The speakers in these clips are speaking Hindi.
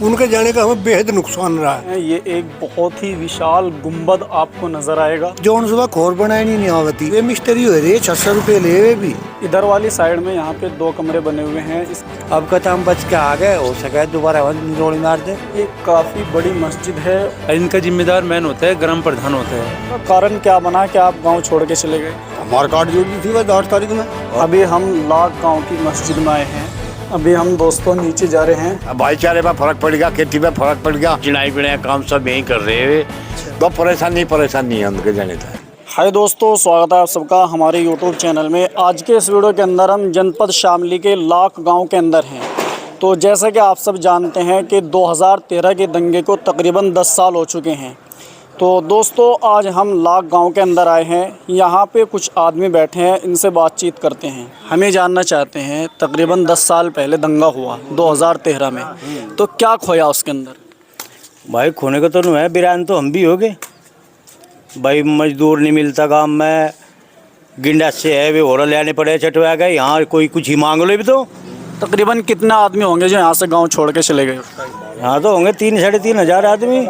उनके जाने का हमें बेहद नुकसान रहा है। ये एक बहुत ही विशाल गुंबद आपको नजर आएगा जो उन सुबह खोर बनाई नहीं आवती, वे मिस्त्री हो रही है, 600 रुपये ले वे भी। इधर वाली साइड में यहाँ पे 2 कमरे बने हुए हैं। अब कहता हम बच के आ गए, हो सके दोबारा जोड़ी मार दे। ये काफी बड़ी मस्जिद है। इनका जिम्मेदार मैन होता है, ग्राम प्रधान होता है। कारण क्या बना कि आप गांव छोड़ के चले गए? हमारे कार्ड जुड़ी थी बस 8 तारीख में। अभी हम लाख गांव की मस्जिद में आए हैं। अभी हम दोस्तों नीचे जा रहे हैं। भाईचारे में फर्क पड़ेगा, खेती में फर्क पड़ेगा, चिनाई बिनाई काम सब यही कर रहे हैं। तो परेशानी है उनके जाने था। हाय दोस्तों, स्वागत है आप सबका हमारे यूट्यूब चैनल में। आज के इस वीडियो के अंदर हम जनपद शामली के लाख गांव के अंदर हैं। तो जैसा कि आप सब जानते हैं कि 2013 के दंगे को तकरीबन 10 साल हो चुके हैं। तो दोस्तों आज हम लाख गांव के अंदर आए हैं। यहाँ पे कुछ आदमी बैठे हैं, इनसे बातचीत करते हैं। हमें जानना चाहते हैं, तकरीबन 10 साल पहले दंगा हुआ 2013 में, तो क्या खोया उसके अंदर? भाई खोने का तो नहीं है, बिरान तो हम भी हो गए भाई। मजदूर नहीं मिलता गांव में, गिंडा से है वे और ले आने पड़े चटवा गए। यहाँ कोई कुछ ही मांग लो भी तो। तकरीबन कितना आदमी होंगे जो यहाँ से गांव छोड़ के चले गए? यहाँ तो होंगे 3-3.5 हज़ार आदमी।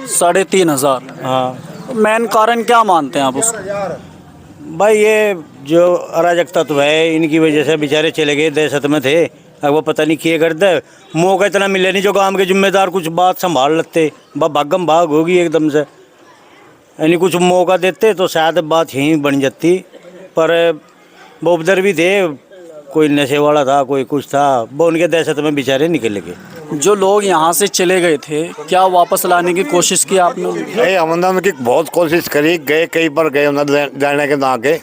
3,500। हाँ मेन कारण क्या मानते हैं आप उसको? भाई ये जो अराजकता तो है, इनकी वजह से बेचारे चले गए, दहशत में थे। अब वो पता नहीं किए करते, मौका इतना मिले नहीं जो गांव के जिम्मेदार कुछ बात संभाल लेते। भागम भाग होगी एकदम से, यानी कुछ मौका देते तो शायद बात यहीं बन जाती। पर वो उधर भी थे, कोई नशे वाला था, कोई कुछ था, वो उनके दहशत में बेचारे निकल गए। जो लोग यहाँ से चले गए थे, क्या वापस लाने की कोशिश की आपने? हमने उनकी बहुत कोशिश करी, गए कई बार गए उन्होंने जाने के ना के।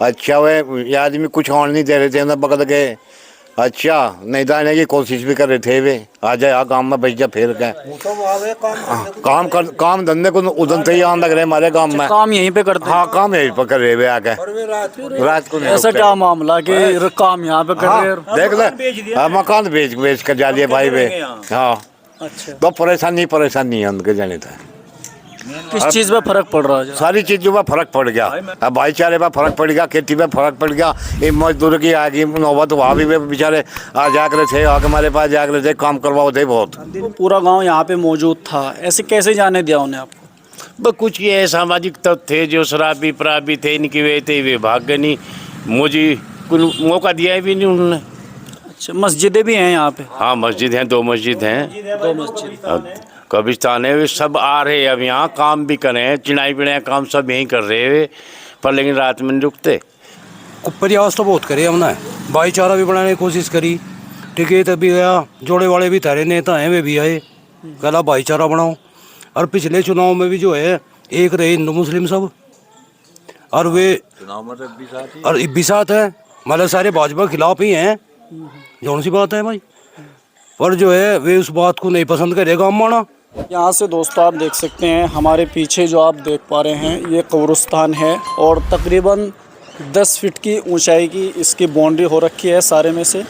अच्छा वे आदमी कुछ आने नहीं दे रहे थे, उन्हें पकड़ गए। अच्छा नहीं जाने की कोशिश भी कर रहे थे वे, आ जाए आ गाँव में बच जा फिर गए। काम धंधे को उधर से ही आने लग रहे हमारे गाँव में। काम यहीं पे करते? हाँ काम यहीं पर कर रहे वे आके रात को। ऐसा क्या मामला कि काम यहाँ पे कर रहे? देख ले मकान बेच कर जा लिए भाई वे। हाँ अच्छा, तो परेशानी है उनके जाने था। किस चीज़ में फर्क पड़ रहा है? सारी चीज़ों में फर्क पड़ गया। अब भाईचारे में फर्क पड़ गया, खेती में फर्क पड़ गया। ये मजदूर की आ गई नौबत, वहाँ भी वे बेचारे आ जाकर थे, आके हमारे पास जाकर थे, काम करवाओ थे बहुत। पूरा गांव यहाँ पे मौजूद था, ऐसे कैसे जाने दिया उन्हें आपको? बस कुछ ये सामाजिक तत्व थे जो शराबी पराबी थे, इनकी वे थे, वे भाग गए नहीं। मुझे कुछ मौका दिया भी नहीं उन्होंने। अच्छा, मस्जिदें भी हैं यहाँ पे? हाँ मस्जिद हैं, 2 मस्जिद हैं। 2 मस्जिद। कब्रिस्तान है, वे सब आ रहे हैं अब यहाँ, काम भी कर रहे हैं, चिनाई बिनाई काम सब यहीं कर रहे हैं पर, लेकिन रात में नहीं रुकते। प्रयास तो बहुत करे हमने, भाईचारा भी बनाने की कोशिश करी। टिकट भी गया, जोड़े वाले भी थारे नेता हैं, वे भी आए, कहला भाईचारा बनाओ। और पिछले चुनाव में भी जो है एक रहे हिंदू मुस्लिम सब, और वे और भी साथ है, मतलब सारे भाजपा के खिलाफ ही हैं। कौन सी बात है भाई, पर जो है वे उस बात को नहीं पसंद करेगा माना। यहाँ से दोस्तों आप देख सकते हैं, हमारे पीछे जो आप देख पा रहे हैं ये कब्रिस्तान है, और तकरीबन 10 फीट की ऊंचाई की इसकी बाउंड्री हो रखी है। सारे में से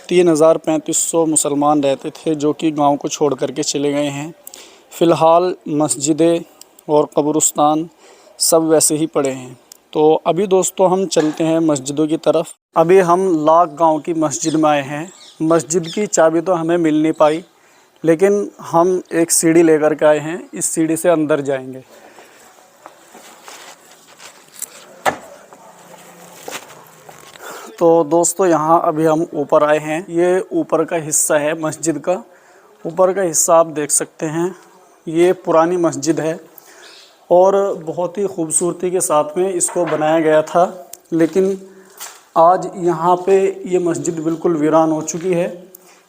3,3500 मुसलमान रहते थे जो कि गांव को छोड़ करके चले गए हैं। फ़िलहाल मस्जिदें और कब्रिस्तान सब वैसे ही पड़े हैं। तो अभी दोस्तों हम चलते हैं मस्जिदों की तरफ। अभी हम लाख गाँव की मस्जिद में आए हैं। मस्जिद की चाबी तो हमें मिल नहीं पाई, लेकिन हम एक सीढ़ी लेकर के आए हैं, इस सीढ़ी से अंदर जाएंगे। तो दोस्तों यहाँ अभी हम ऊपर आए हैं, ये ऊपर का हिस्सा है मस्जिद का। ऊपर का हिस्सा आप देख सकते हैं, ये पुरानी मस्जिद है और बहुत ही खूबसूरती के साथ में इसको बनाया गया था। लेकिन आज यहाँ पे ये मस्जिद बिल्कुल वीरान हो चुकी है।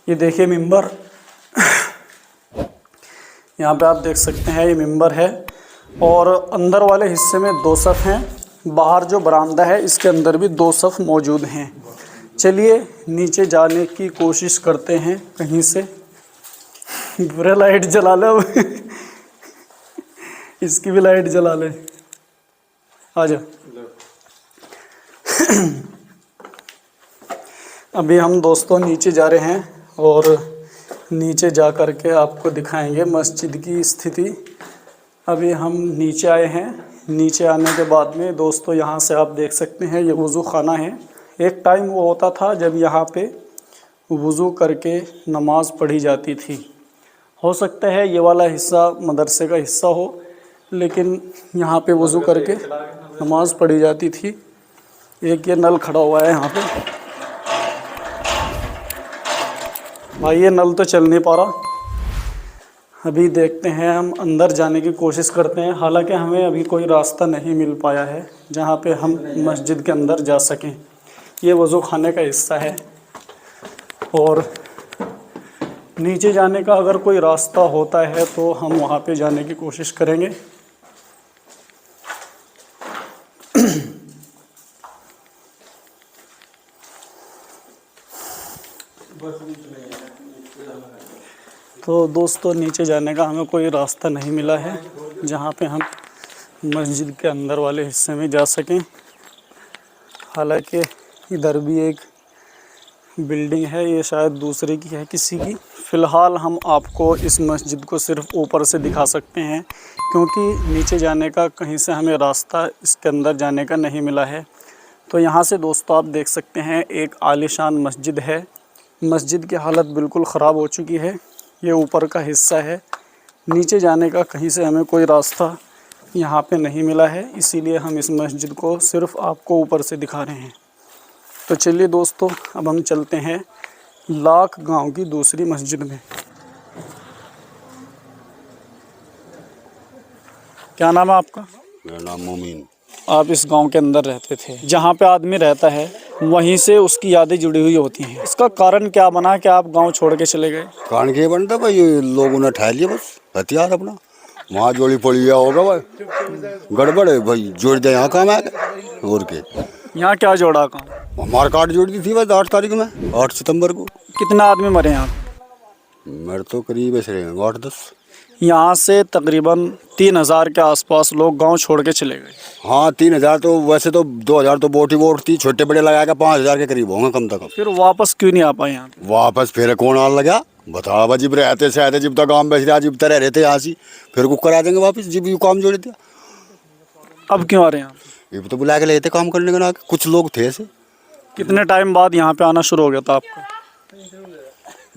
ये देखिए मिंबर, यहाँ पे आप देख सकते हैं ये मिंबर है, और अंदर वाले हिस्से में 2 सफ़ हैं। बाहर जो बरामदा है इसके अंदर भी 2 सफ़ मौजूद हैं। चलिए नीचे जाने की कोशिश करते हैं कहीं से। पूरा लाइट जला ले इसकी भी लाइट जला ले, आ जा। अभी हम दोस्तों नीचे जा रहे हैं और नीचे जा कर के आपको दिखाएंगे मस्जिद की स्थिति। अभी हम नीचे आए हैं। नीचे आने के बाद में दोस्तों यहाँ से आप देख सकते हैं ये वज़ू खाना है। एक टाइम वो होता था जब यहाँ पे वज़ू करके नमाज़ पढ़ी जाती थी, हो सकता है ये वाला हिस्सा मदरसे का हिस्सा हो, लेकिन यहाँ पे वज़ू करके नमाज़ पढ़ी जाती थी। एक ये नल खड़ा हुआ है यहाँ पे, भाई ये नल तो चल नहीं पा रहा। अभी देखते हैं, हम अंदर जाने की कोशिश करते हैं। हालांकि हमें अभी कोई रास्ता नहीं मिल पाया है जहाँ पे हम मस्जिद के अंदर जा सकें। ये वज़ू खाने का हिस्सा है और नीचे जाने का अगर कोई रास्ता होता है तो हम वहाँ पे जाने की कोशिश करेंगे। तो दोस्तों, नीचे जाने का हमें कोई रास्ता नहीं मिला है जहाँ पे हम मस्जिद के अंदर वाले हिस्से में जा सकें। हालांकि इधर भी एक बिल्डिंग है, ये शायद दूसरे की है किसी की। फ़िलहाल हम आपको इस मस्जिद को सिर्फ ऊपर से दिखा सकते हैं, क्योंकि नीचे जाने का कहीं से हमें रास्ता इसके अंदर जाने का नहीं मिला है। तो यहाँ से दोस्तों आप देख सकते हैं, एक आलीशान मस्जिद है। मस्जिद की हालत बिल्कुल ख़राब हो चुकी है। ये ऊपर का हिस्सा है, नीचे जाने का कहीं से हमें कोई रास्ता यहाँ पे नहीं मिला है, इसीलिए हम इस मस्जिद को सिर्फ आपको ऊपर से दिखा रहे हैं। तो चलिए दोस्तों, अब हम चलते हैं लाख गांव की दूसरी मस्जिद में। क्या नाम है आपका? मेरा नाम मोमीन। आप इस गांव के अंदर रहते थे, जहाँ पे आदमी रहता है वहीं से उसकी यादें जुड़ी हुई होती हैं। इसका कारण क्या बना कि आप गांव छोड़ के चले गए? कारण क्या बनता भाई, ये लोगों ने ठहर लिया बस हथियार अपना, वहाँ जोड़ी पड़ी गया होगा भाई, गड़बड़ है भाई, जोड़ दे यहाँ काम आएगा और के। यहाँ क्या जोड़ा काम? हमारे कार्ड जोड़ दी थी बस 8 तारीख में, 8 सितंबर को। कितना आदमी मरे यहाँ? मेरे तो करीब ऐसे रहेंगे 8-10। यहाँ से तकरीबन 3000 के आसपास लोग गांव छोड़ के चले गए। हाँ 3000 तो वैसे तो 2000 तो वोट ही वोट थी, छोटे बड़े लगा के 5000 के करीब होंगे कम तक। फिर वापस क्यों नहीं आ पाए यहाँ? वापस फिर कौन आ लगा बता बा, जिब रहते से आते जिब तक गाँव बेच रहा जिब तक रह रहे थे यहाँ से, फिर को करा देंगे वापस जिब यू काम जोड़ दिया। अब क्यों आ रहे हैं यहाँ? ये तो बुला के लेते काम करने के ना, कुछ लोग थे ऐसे। कितने टाइम बाद यहाँ पे आना शुरू हो गया था आपका?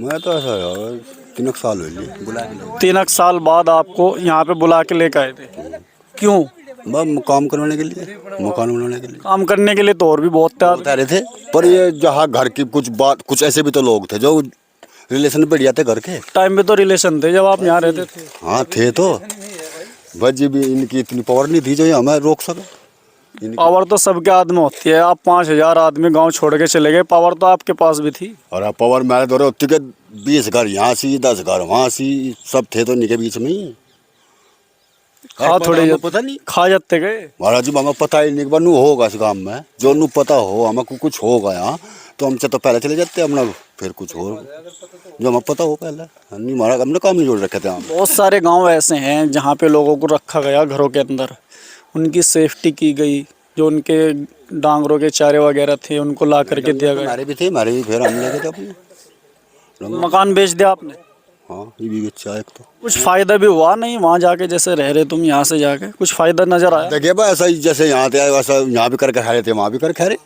मैं तो ऐसा 3 साल हो लिए बुला के 3 साल बाद आपको यहाँ पे बुला के लेकर आए थे, क्यों? बस काम करवाने के लिए, मकान बनाने के लिए। काम करने के लिए तो और भी बहुत रहे थे, पर ये जहाँ घर की कुछ ऐसे भी तो लोग थे जो रिलेशन बढ़िया थे घर के। टाइम पे तो रिलेशन थे जब आप यहाँ रहते थे। हाँ थे तो, बस जी भी इनकी इतनी पावर नहीं थी जो हमें रोक सके। पावर तो सबके आदमी होती है। आप 5000 आदमी गांव छोड़ के चले गए, पावर तो आपके पास भी थी। और अब पावर मेरे दौरे होती के 20 घर यहाँ से 10 घर वहाँ से सब थे तो इनके बीच में ही खा थोड़े पता नहीं खा जाते गए। महाराज जी हमें पता ही नहीं नू होगा इस काम में, जो नू पता हो हमें कुछ होगा यहाँ तो हमसे तो पहले चले जाते हम, फिर कुछ हो जो हमें पता हो पहले नहीं। महाराज हमने काम नहीं जोड़ रखे थे। हम बहुत सारे गांव ऐसे हैं जहां पे लोगों को रखा गया घरों के अंदर, उनकी सेफ्टी की गई, जो उनके डांगरों के चारे वगैरह थे उनको ला करके दिया गया। हमारे भी थे, हमारे भी फिर हम ले गए थे अपने। मकान बेच दिया आपने? हाँ ये भी अच्छा एक तो कुछ फायदा भी हुआ नहीं वहाँ जाके? जैसे रह रहे तुम यहाँ से जाके कुछ फायदा नजर आया? देखिए भाई ऐसा ही जैसे यहाँ थे वैसा यहाँ भी करके खा रहे थे, वहाँ भी करके खा रहे,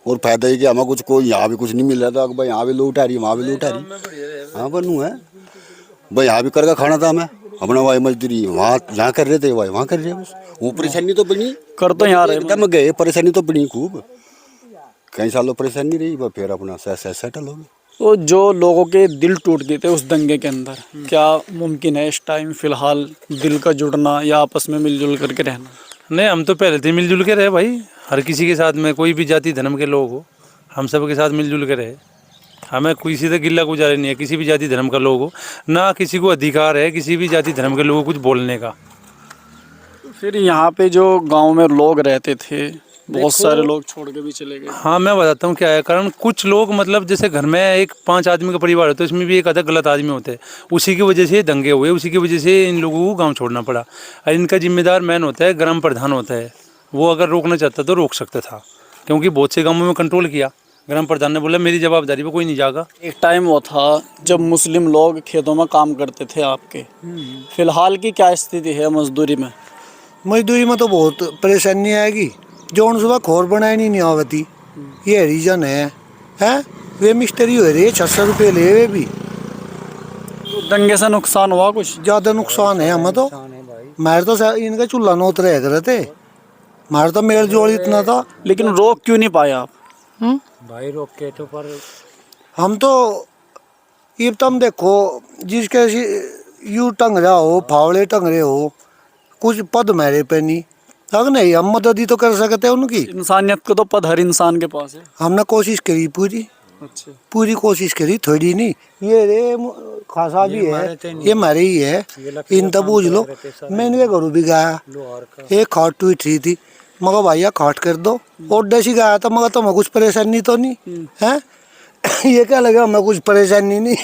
और फायदा ही कि हमें कुछ कोई यहाँ भी कुछ नहीं मिल रहा था भाई, यहाँ भी लूट आ रही वहाँ भी लूट आ रही। हाँ बनू है भाई, यहाँ भी करके खाना था हमें अपना, भाई मजदूरी वहाँ जहाँ कर रहे थे भाई वहाँ कर रहे बस। वो परेशानी तो बनी कर तो यहाँ रहे एकदम गए, परेशानी तो बनी खूब, कई सालों परेशानी रही, फिर अपना सेटल हो गया। तो जो लोगों के दिल टूट गए थे उस दंगे के अंदर, क्या मुमकिन है इस टाइम फिलहाल दिल का जुड़ना या आपस में मिलजुल करके रहना? नहीं, हम तो पहले से मिलजुल के रहे भाई, हर किसी के साथ में, कोई भी जाति धर्म के लोग हो हम सब के साथ मिलजुल के रहे। हमें किसी से गिल्ला गुजारा नहीं है, किसी भी जाति धर्म का लोग हो, ना किसी को अधिकार है किसी भी जाति धर्म के लोगों को कुछ बोलने का। फिर यहाँ पे जो गांव में लोग रहते थे बहुत सारे लोग छोड़ के भी चले गए। हाँ मैं बताता हूँ क्या है कारण। कुछ लोग मतलब जैसे घर में एक 5 आदमी का परिवार होता है, इसमें भी एक आधा गलत आदमी होता है, उसी की वजह से दंगे हुए, उसी की वजह से इन लोगों को गाँव छोड़ना पड़ा। और इनका जिम्मेदार मैन होता है, ग्राम प्रधान होता है, वो अगर रोकना चाहता तो रोक सकता था, क्योंकि बहुत से गाँवों में कंट्रोल किया। ग्राम प्रधान ने बोला मेरी जवाबदारी पे कोई नहीं जाएगा। एक टाइम वो था जब मुस्लिम लोग खेतों में काम करते थे आपके, फिलहाल की क्या स्थिति है मजदूरी में? मजदूरी में तो बहुत परेशानी आएगी, जो उन सुबह खोर बनाई नहीं आवती, ये रीजन है वे मिस्त्री हो रही है 600 रुपये ले वे भी। दंगे से नुकसान हुआ कुछ? ज़्यादा नुकसान है हमें तो। मारे तो इनका चूल्हा नोत रह गए थे, मारे तो मेल जोड़ इतना था। लेकिन रोक क्यों नहीं पाए आप? भाई रोक के तो पर हम तो ये तुम देखो, जिसके यू टंग रहा हो, फावड़े टंग रहे हो, कुछ पद मेरे पे नहीं, अगर नहीं हम मदद ही तो कर सकते हैं उनकी। इंसानियत को तो पद हर इंसान के पास है। हमने कोशिश करी पूरी, अच्छा, पूरी कोशिश करी, थोड़ी नहीं। ये रे खासा भी है, ये हमारे ही है, इन तब पूछ लो। मैं इनके घरों भी गया, एक खाट टूट रही थी, मगर भैया खाट कर दो, और डैसी गया था, मगर तुम्हें कुछ परेशानी तो नहीं है? ये क्या लगा हमें कुछ परेशानी नहीं।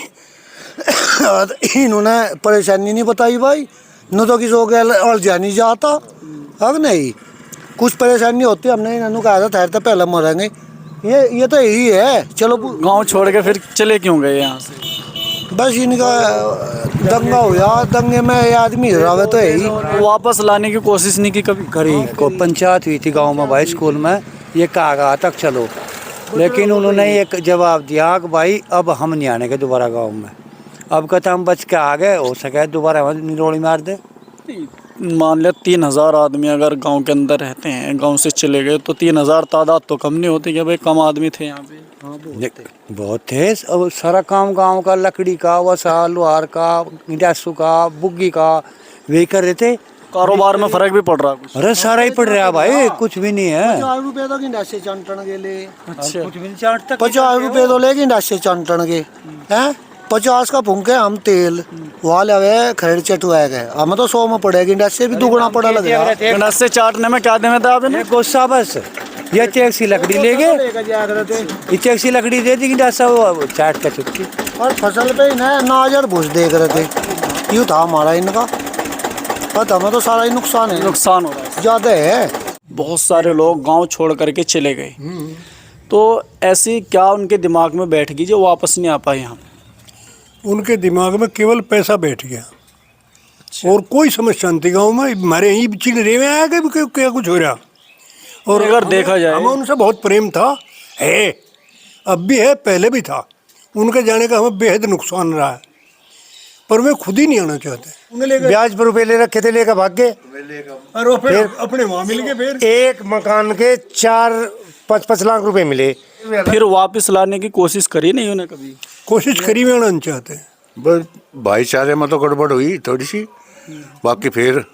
इन्होंने परेशानी नहीं बताई भाई, न तो किसी हो गया और जा नहीं जाता। अब नहीं कुछ परेशानी होती, हमने इन्होंने कहा था ठहरता पहले मरेंगे। ये तो यही है। चलो गांव छोड़ के फिर चले क्यों गए यहाँ से? बस इनका दंगा हो गया, दंगे में ये आदमी रहा तो यही। वापस लाने की कोशिश नहीं की कभी? करी को पंचायत हुई थी गांव में भाई, स्कूल में ये कहा गया तक चलो, लेकिन उन्होंने एक जवाब दिया कि भाई अब हम नहीं आने के दोबारा गांव में। अब कहते हम बच के आ गए, हो सके दोबारा हम निरोड़ी मार दे। मान लिया 3000 आदमी अगर गांव के अंदर रहते हैं, गांव से चले गए तो 3000 तादाद तो कम नहीं होती कि भाई कम आदमी थे यहाँ पे? बहुत थे। अब सारा काम गांव का, लकड़ी का, वसा, लोहार का, गैसू का, बुग्गी का, वही कर रहे थे। कारोबार में फर्क भी पड़ रहा कुछ? अरे सारा ही पड़ रहा भाई, कुछ भी नहीं है। 50 रुपए तो गिंडासे चंटन के ले, अच्छा, कुछ भी नहीं चाटता। 50 रुपए तो ले गिंडासे चंटन के हैं। 50 का फूंके हम तेल वहाँ लगे, खरीद चटुआ गए, हमें तो 100 में पड़ेगा, गिंडासे भी दुगना पड़ा लग रहा। गणेश से चाटने में क्या देना था आपने? गुस्सा बस, ये चेक सी लकड़ी ले गए, ये चेक सी लकड़ी दे दी गिंडासा, वो चाट का चुटकी। और फसल पे ना नाजर भूस देख रहे थे, यूँ था हमारा इनका। पर हमें तो सारा ही नुकसान है, नुकसान हो रहा है ज़्यादा है। बहुत सारे लोग गांव छोड़ करके चले गए, तो ऐसी क्या उनके दिमाग में बैठ गई जो वापस नहीं आ पाए यहाँ? उनके दिमाग में केवल पैसा बैठ गया। और कोई समस्या नहीं थी गाँव में, हमारे यहीं चिल रहे आया कि क्या कुछ हो रहा। और अगर देखा जाए हमें उनसे बहुत प्रेम था, है अब भी है, पहले भी था। उनके जाने का हमें बेहद नुकसान रहा है, पर वे खुद ही नहीं आना चाहते। ब्याज पर रुपए ले रखे थे, लेकर भाग गए, और फिर अपने वहाँ मिल गए। फिर एक मकान के 4-5 लाख रुपए मिले। फिर वापस लाने की कोशिश करी नहीं उन्हें कभी? कोशिश करी में आना नहीं चाहते। बस भाईचारे में तो गड़बड़ हुई थोड़ी सी, बाकी फिर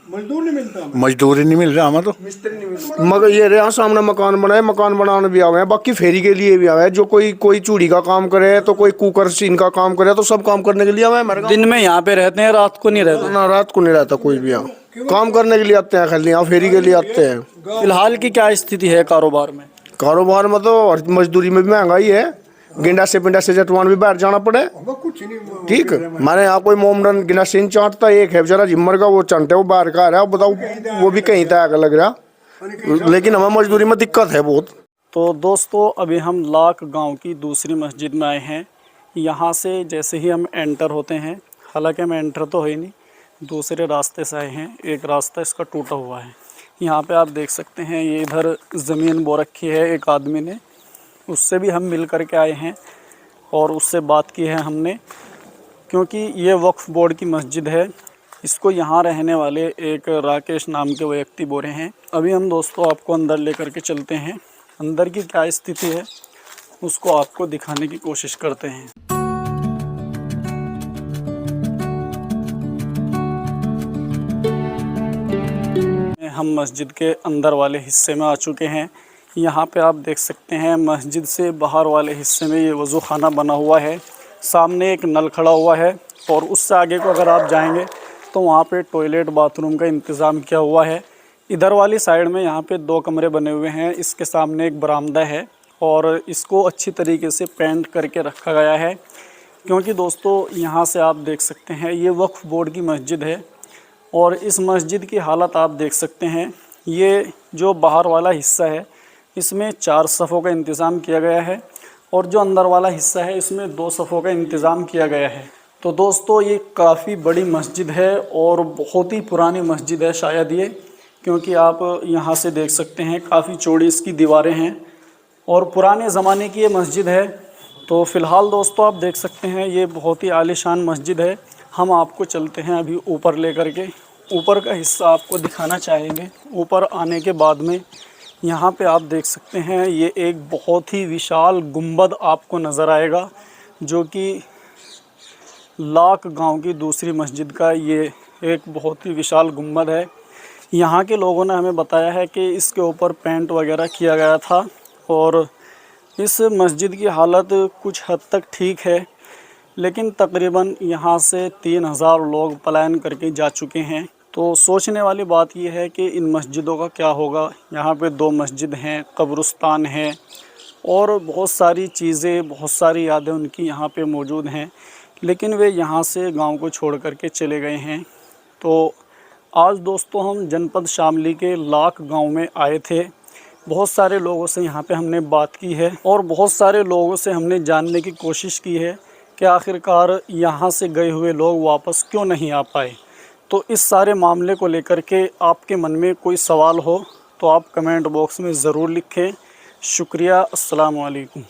मजदूरी नहीं मिल रहा हमें तो। मगर ये रहा सामने मकान बनाए, मकान बनाने भी आवे हैं, बाकी फेरी के लिए भी आवे हैं। जो कोई चूड़ी का काम करे, तो कोई कुकर सीन का काम करे, तो सब काम करने के लिए आवे हैं। दिन में यहाँ पे रहते हैं, रात को नहीं रहते? ना, रात को नहीं रहता कोई भी। यहाँ काम करने के लिए आते हैं, खाली यहाँ फेरी के लिए आते हैं। फिलहाल की क्या स्थिति है कारोबार में? कारोबार में तो मजदूरी में भी महंगाई है, गिंडा से जटवान भी बाहर जाना पड़े। ठीक, हमारे यहाँ कोई मोमडन गिंडा से चाटता एक है बेचारा जिम्मर का, वो चंटे वो बाहर का आ रहा है, बताओ वो भी कहीं तक लग रहा, लेकिन हमें मजदूरी में दिक्कत है बहुत। तो दोस्तों अभी हम लाख गांव की दूसरी मस्जिद में आए हैं। यहाँ से जैसे ही हम एंटर होते हैं, हालांकि हम एंटर तो है नहीं, दूसरे रास्ते से आए हैं, एक रास्ता इसका टूटा हुआ है। यहाँ पे आप देख सकते हैं, ये इधर ज़मीन बो रखी है एक आदमी ने, उससे भी हम मिल कर के आए हैं और उससे बात की है हमने, क्योंकि ये वक्फ बोर्ड की मस्जिद है। इसको यहाँ रहने वाले एक राकेश नाम के व्यक्ति बोल रहे हैं। अभी हम दोस्तों आपको अंदर लेकर के चलते हैं, अंदर की क्या स्थिति है उसको आपको दिखाने की कोशिश करते हैं। हम मस्जिद के अंदर वाले हिस्से में आ चुके हैं। यहाँ पे आप देख सकते हैं मस्जिद से बाहर वाले हिस्से में ये वज़ू खाना बना हुआ है, सामने एक नल खड़ा हुआ है और उससे आगे को अगर आप जाएंगे तो वहाँ पे टॉयलेट बाथरूम का इंतज़ाम किया हुआ है। इधर वाली साइड में यहाँ पे 2 कमरे बने हुए हैं, इसके सामने एक बरामदा है और इसको अच्छी तरीके से पेंट करके रखा गया है, क्योंकि दोस्तों यहाँ से आप देख सकते हैं ये वक्फ बोर्ड की मस्जिद है और इस मस्जिद की हालत आप देख सकते हैं। ये जो बाहर वाला हिस्सा है इसमें 4 सफ़ों का इंतज़ाम किया गया है और जो अंदर वाला हिस्सा है इसमें 2 सफ़ों का इंतज़ाम किया गया है। तो दोस्तों ये काफ़ी बड़ी मस्जिद है और बहुत ही पुरानी मस्जिद है शायद ये, क्योंकि आप यहाँ से देख सकते हैं काफ़ी चौड़ी इसकी दीवारें हैं और पुराने ज़माने की ये मस्जिद है। तो फ़िलहाल दोस्तों आप देख सकते हैं ये बहुत ही आलीशान मस्जिद है। हम आपको चलते हैं अभी ऊपर लेकर के, ऊपर का हिस्सा आपको दिखाना चाहेंगे। ऊपर आने के बाद में यहाँ पे आप देख सकते हैं ये एक बहुत ही विशाल गुंबद आपको नज़र आएगा, जो कि लाख गांव की दूसरी मस्जिद का ये एक बहुत ही विशाल गुंबद है। यहाँ के लोगों ने हमें बताया है कि इसके ऊपर पेंट वगैरह किया गया था और इस मस्जिद की हालत कुछ हद तक ठीक है, लेकिन तकरीबन यहाँ से 3000 लोग पलायन करके जा चुके हैं। तो सोचने वाली बात यह है कि इन मस्जिदों का क्या होगा। यहाँ पे 2 मस्जिद हैं, कब्रिस्तान है और बहुत सारी चीज़ें, बहुत सारी यादें उनकी यहाँ पे मौजूद हैं, लेकिन वे यहाँ से गांव को छोड़ करके चले गए हैं। तो आज दोस्तों हम जनपद शामली के लाख गांव में आए थे। बहुत सारे लोगों से यहाँ पे हमने बात की है और बहुत सारे लोगों से हमने जानने की कोशिश की है कि आखिरकार यहाँ से गए हुए लोग वापस क्यों नहीं आ पाए। तो इस सारे मामले को लेकर के आपके मन में कोई सवाल हो तो आप कमेंट बॉक्स में ज़रूर लिखें। शुक्रिया। अस्सलाम वालेकुम।